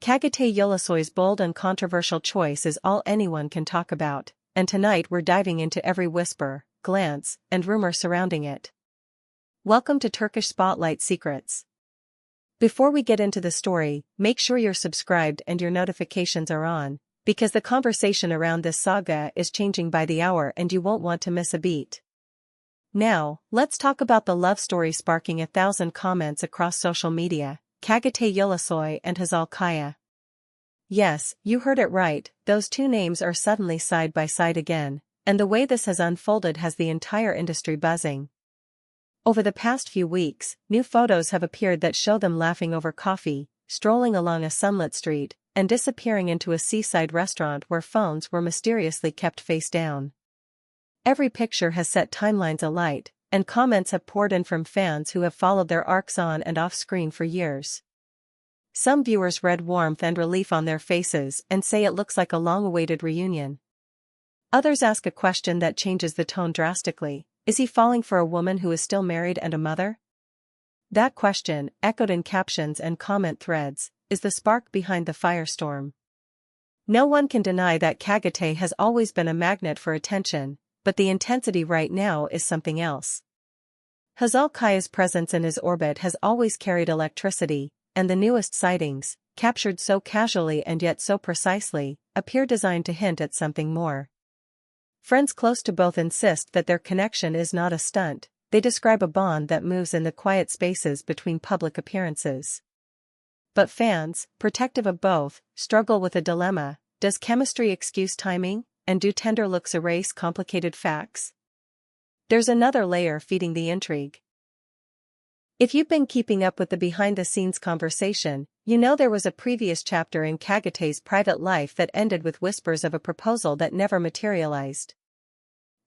Çağatay Ulusoy's bold and controversial choice is all anyone can talk about, and tonight we're diving into every whisper, glance, and rumor surrounding it. Welcome to Turkish Spotlight Secrets. Before we get into the story, make sure you're subscribed and your notifications are on, because the conversation around this saga is changing by the hour and you won't want to miss a beat. Now, let's talk about the love story sparking 1,000 comments across social media, Çağatay Ulusoy and Hazal. Yes, you heard it right, those two names are suddenly side by side again, and the way this has unfolded has the entire industry buzzing. Over the past few weeks, new photos have appeared that show them laughing over coffee, strolling along a sunlit street, and disappearing into a seaside restaurant where phones were mysteriously kept face down. Every picture has set timelines alight, and comments have poured in from fans who have followed their arcs on and off screen for years. Some viewers read warmth and relief on their faces and say it looks like a long-awaited reunion. Others ask a question that changes the tone drastically: is he falling for a woman who is still married and a mother? That question, echoed in captions and comment threads, is the spark behind the firestorm. No one can deny that Çağatay has always been a magnet for attention, but the intensity right now is something else. Hazal's presence in his orbit has always carried electricity, and the newest sightings, captured so casually and yet so precisely, appear designed to hint at something more. Friends close to both insist that their connection is not a stunt, they describe a bond that moves in the quiet spaces between public appearances. But fans, protective of both, struggle with a dilemma: does chemistry excuse timing, and do tender looks erase complicated facts? There's another layer feeding the intrigue. If you've been keeping up with the behind-the-scenes conversation, you know there was a previous chapter in Çağatay's private life that ended with whispers of a proposal that never materialized.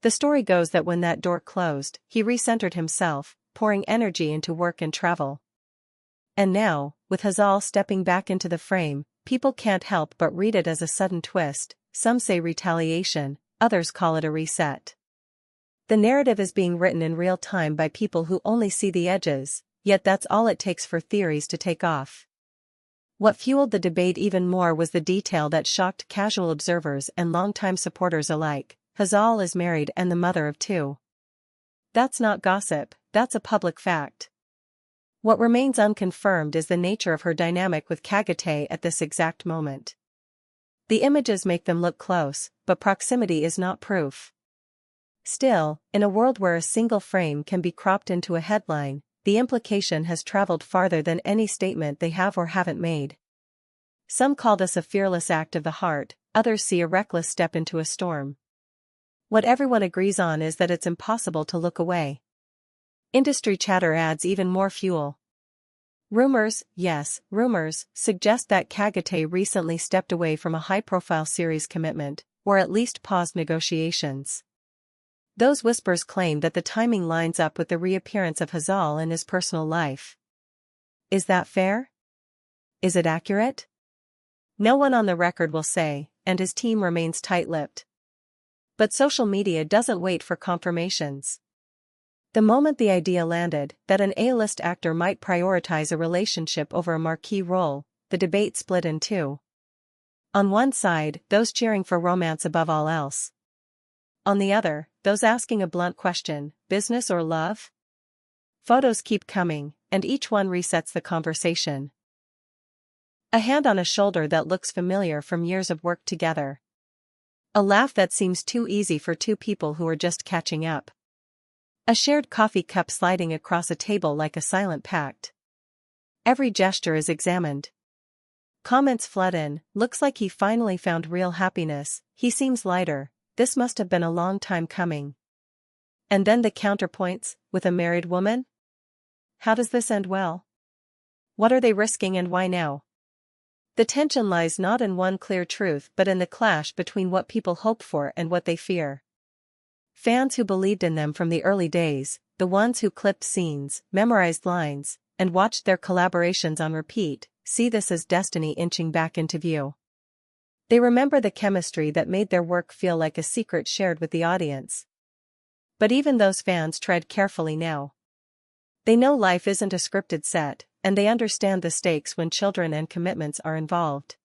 The story goes that when that door closed, he recentered himself, pouring energy into work and travel. And now, with Hazal stepping back into the frame, people can't help but read it as a sudden twist. Some say retaliation, others call it a reset. The narrative is being written in real time by people who only see the edges, yet that's all it takes for theories to take off. What fueled the debate even more was the detail that shocked casual observers and longtime supporters alike: Hazal is married and the mother of two. That's not gossip, that's a public fact. What remains unconfirmed is the nature of her dynamic with Çağatay at this exact moment. The images make them look close, but proximity is not proof. Still, in a world where a single frame can be cropped into a headline, the implication has traveled farther than any statement they have or haven't made. Some call this a fearless act of the heart, others see a reckless step into a storm. What everyone agrees on is that it's impossible to look away. Industry chatter adds even more fuel. Rumors, yes, rumors, suggest that Çağatay recently stepped away from a high-profile series commitment, or at least paused negotiations. Those whispers claim that the timing lines up with the reappearance of Hazal in his personal life. Is that fair? Is it accurate? No one on the record will say, and his team remains tight-lipped. But social media doesn't wait for confirmations. The moment the idea landed that an A-list actor might prioritize a relationship over a marquee role, the debate split in two. On one side, those cheering for romance above all else. On the other, those asking a blunt question: business or love? Photos keep coming, and each one resets the conversation. A hand on a shoulder that looks familiar from years of work together. A laugh that seems too easy for two people who are just catching up. A shared coffee cup sliding across a table like a silent pact. Every gesture is examined. Comments flood in: looks like he finally found real happiness, he seems lighter, this must have been a long time coming. And then the counterpoints: with a married woman? How does this end well? What are they risking and why now? The tension lies not in one clear truth but in the clash between what people hope for and what they fear. Fans who believed in them from the early days, the ones who clipped scenes, memorized lines, and watched their collaborations on repeat, see this as destiny inching back into view. They remember the chemistry that made their work feel like a secret shared with the audience. But even those fans tread carefully now. They know life isn't a scripted set, and they understand the stakes when children and commitments are involved.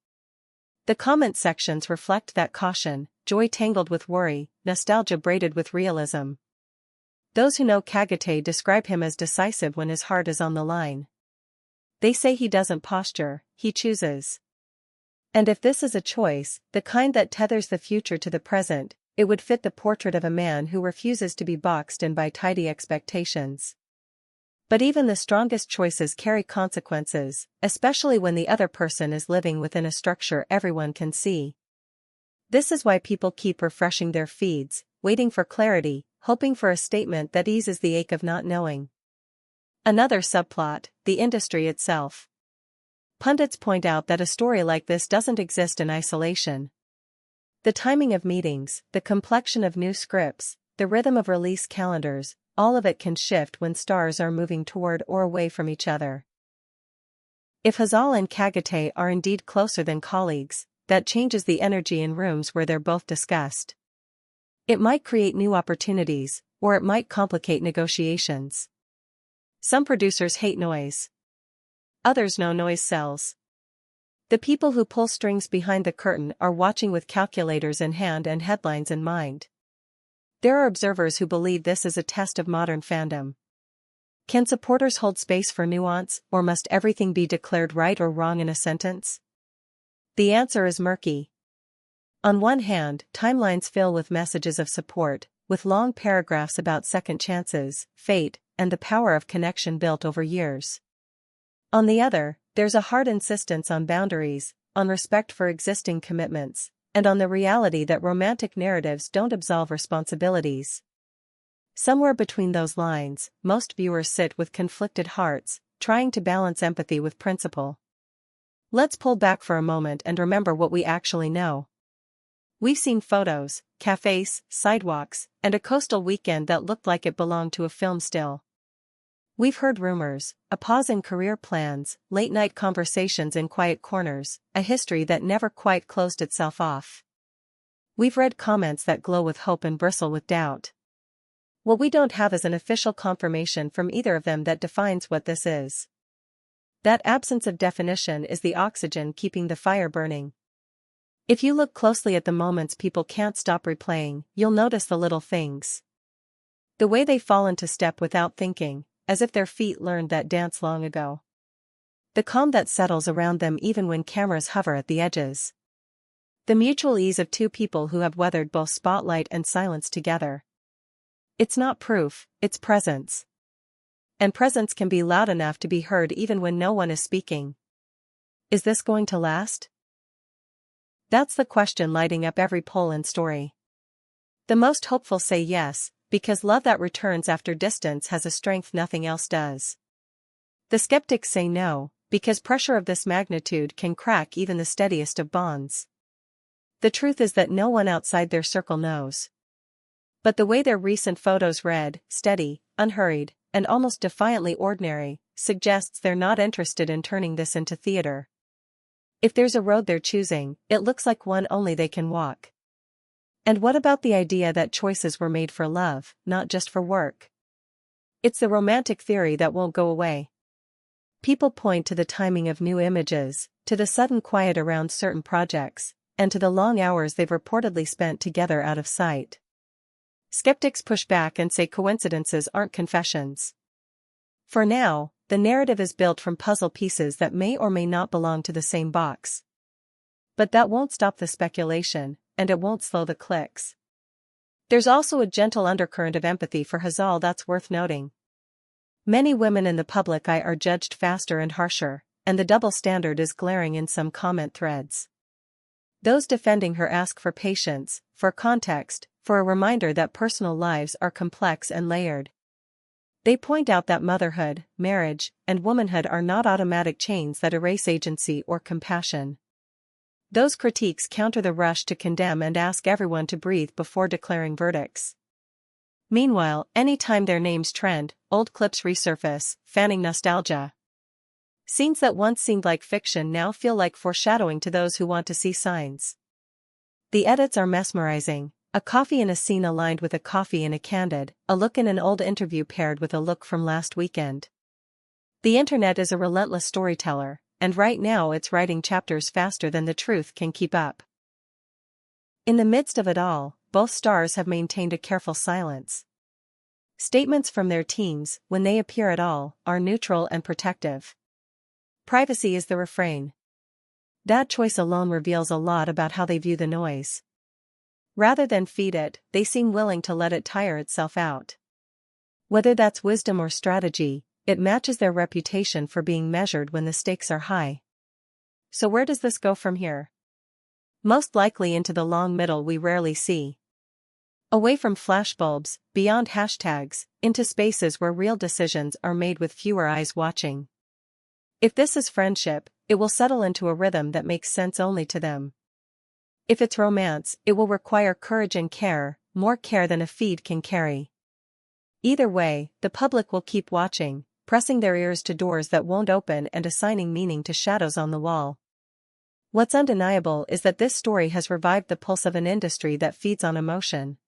The comment sections reflect that caution, joy tangled with worry, nostalgia braided with realism. Those who know Çağatay describe him as decisive when his heart is on the line. They say he doesn't posture, he chooses. And if this is a choice, the kind that tethers the future to the present, it would fit the portrait of a man who refuses to be boxed in by tidy expectations. But even the strongest choices carry consequences, especially when the other person is living within a structure everyone can see. This is why people keep refreshing their feeds, waiting for clarity, hoping for a statement that eases the ache of not knowing. Another subplot, the industry itself. Pundits point out that a story like this doesn't exist in isolation. The timing of meetings, the complexion of new scripts, the rhythm of release calendars, all of it can shift when stars are moving toward or away from each other. If Hazal and Çağatay are indeed closer than colleagues, that changes the energy in rooms where they're both discussed. It might create new opportunities, or it might complicate negotiations. Some producers hate noise. Others know noise sells. The people who pull strings behind the curtain are watching with calculators in hand and headlines in mind. There are observers who believe this is a test of modern fandom. Can supporters hold space for nuance, or must everything be declared right or wrong in a sentence? The answer is murky. On one hand, timelines fill with messages of support, with long paragraphs about second chances, fate, and the power of connection built over years. On the other, there's a hard insistence on boundaries, on respect for existing commitments, and on the reality that romantic narratives don't absolve responsibilities. Somewhere between those lines, most viewers sit with conflicted hearts, trying to balance empathy with principle. Let's pull back for a moment and remember what we actually know. We've seen photos, cafes, sidewalks, and a coastal weekend that looked like it belonged to a film still. We've heard rumors, a pause in career plans, late-night conversations in quiet corners, a history that never quite closed itself off. We've read comments that glow with hope and bristle with doubt. What we don't have is an official confirmation from either of them that defines what this is. That absence of definition is the oxygen keeping the fire burning. If you look closely at the moments people can't stop replaying, you'll notice the little things. The way they fall into step without thinking, as if their feet learned that dance long ago. The calm that settles around them even when cameras hover at the edges. The mutual ease of two people who have weathered both spotlight and silence together. It's not proof, it's presence. And presence can be loud enough to be heard even when no one is speaking. Is this going to last? That's the question lighting up every poll and story. The most hopeful say yes, because love that returns after distance has a strength nothing else does. The skeptics say no, because pressure of this magnitude can crack even the steadiest of bonds. The truth is that no one outside their circle knows. But the way their recent photos read, steady, unhurried, and almost defiantly ordinary, suggests they're not interested in turning this into theater. If there's a road they're choosing, it looks like one only they can walk. And what about the idea that choices were made for love, not just for work? It's the romantic theory that won't go away. People point to the timing of new images, to the sudden quiet around certain projects, and to the long hours they've reportedly spent together out of sight. Skeptics push back and say coincidences aren't confessions. For now, the narrative is built from puzzle pieces that may or may not belong to the same box. But that won't stop the speculation, and it won't slow the clicks. There's also a gentle undercurrent of empathy for Hazal that's worth noting. Many women in the public eye are judged faster and harsher, and the double standard is glaring in some comment threads. Those defending her ask for patience, for context, for a reminder that personal lives are complex and layered. They point out that motherhood, marriage, and womanhood are not automatic chains that erase agency or compassion. Those critiques counter the rush to condemn and ask everyone to breathe before declaring verdicts. Meanwhile, anytime their names trend, old clips resurface, fanning nostalgia. Scenes that once seemed like fiction now feel like foreshadowing to those who want to see signs. The edits are mesmerizing, A coffee in a scene aligned with a coffee in a candid, a look in an old interview paired with a look from last weekend. The internet is a relentless storyteller, and right now it's writing chapters faster than the truth can keep up. In the midst of it all, both stars have maintained a careful silence. Statements from their teams, when they appear at all, are neutral and protective. Privacy is the refrain. That choice alone reveals a lot about how they view the noise. Rather than feed it, they seem willing to let it tire itself out. Whether that's wisdom or strategy, it matches their reputation for being measured when the stakes are high. So where does this go from here? Most likely into the long middle we rarely see. Away from flashbulbs, beyond hashtags, into spaces where real decisions are made with fewer eyes watching. If this is friendship, it will settle into a rhythm that makes sense only to them. If it's romance, it will require courage and care, more care than a feed can carry. Either way, the public will keep watching, pressing their ears to doors that won't open and assigning meaning to shadows on the wall. What's undeniable is that this story has revived the pulse of an industry that feeds on emotion.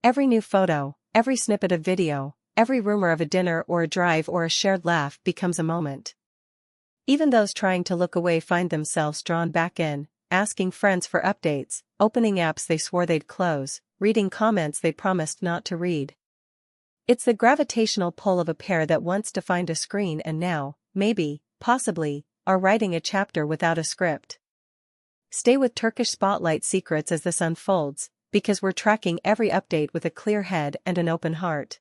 Every new photo, every snippet of video, every rumor of a dinner or a drive or a shared laugh becomes a moment. Even those trying to look away find themselves drawn back in, asking friends for updates, opening apps they swore they'd close, reading comments they promised not to read. It's the gravitational pull of a pair that once defined a screen and now, maybe, possibly, are writing a chapter without a script. Stay with Turkish Spotlight Secrets as this unfolds, because we're tracking every update with a clear head and an open heart.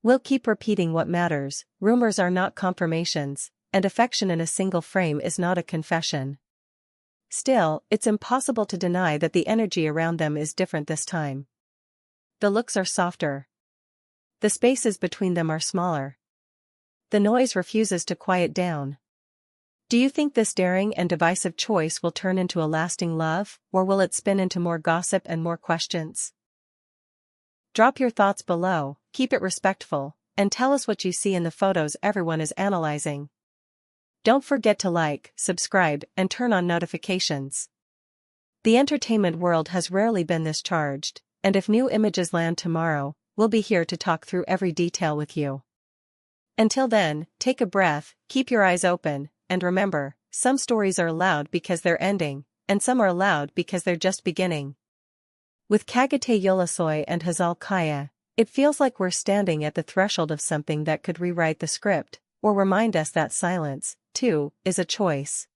We'll keep repeating what matters: rumors are not confirmations, and affection in a single frame is not a confession. Still, it's impossible to deny that the energy around them is different this time. The looks are softer. The spaces between them are smaller. The noise refuses to quiet down. Do you think this daring and divisive choice will turn into a lasting love, or will it spin into more gossip and more questions? Drop your thoughts below, keep it respectful, and tell us what you see in the photos everyone is analyzing. Don't forget to like, subscribe, and turn on notifications. The entertainment world has rarely been this charged, and if new images land tomorrow, we'll be here to talk through every detail with you. Until then, take a breath, keep your eyes open, and remember, some stories are loud because they're ending, and some are loud because they're just beginning. With Çağatay Ulusoy and Hazal, it feels like we're standing at the threshold of something that could rewrite the script, or remind us that silence, too, is a choice.